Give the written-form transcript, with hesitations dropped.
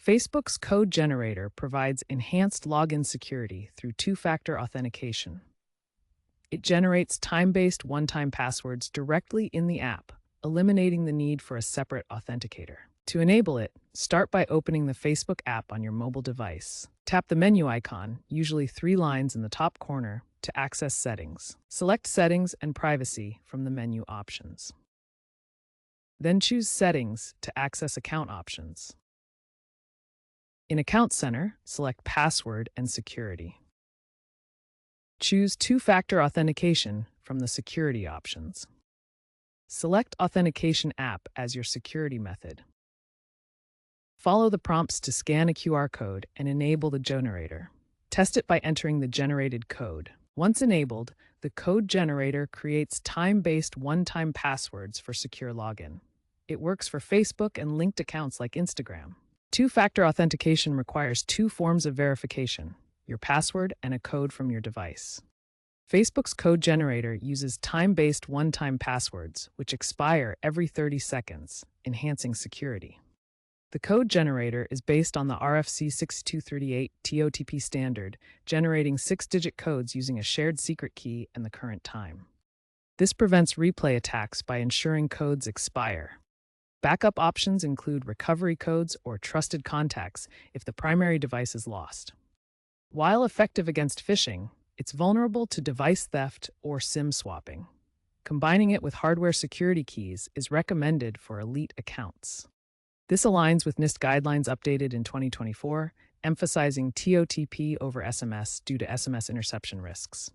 Facebook's code generator provides enhanced login security through two-factor authentication. It generates time-based one-time passwords directly in the app, eliminating the need for a separate authenticator. To enable it, start by opening the Facebook app on your mobile device. Tap the menu icon, usually 3 lines in the top corner, to access Settings. Select Settings and Privacy from the menu options. Then choose Settings to access account options. In Account Center, select Password and Security. Choose two-factor authentication from the security options. Select Authentication app as your security method. Follow the prompts to scan a QR code and enable the generator. Test it by entering the generated code. Once enabled, the code generator creates time-based one-time passwords for secure login. It works for Facebook and linked accounts like Instagram. Two-factor authentication requires 2 forms of verification: your password and a code from your device. Facebook's code generator uses time-based one-time passwords, which expire every 30 seconds, enhancing security. The code generator is based on the RFC 6238 TOTP standard, generating 6-digit codes using a shared secret key and the current time. This prevents replay attacks by ensuring codes expire. Backup options include recovery codes or trusted contacts if the primary device is lost. While effective against phishing, it's vulnerable to device theft or SIM swapping. Combining it with hardware security keys is recommended for elite accounts. This aligns with NIST guidelines updated in 2024, emphasizing TOTP over SMS due to SMS interception risks.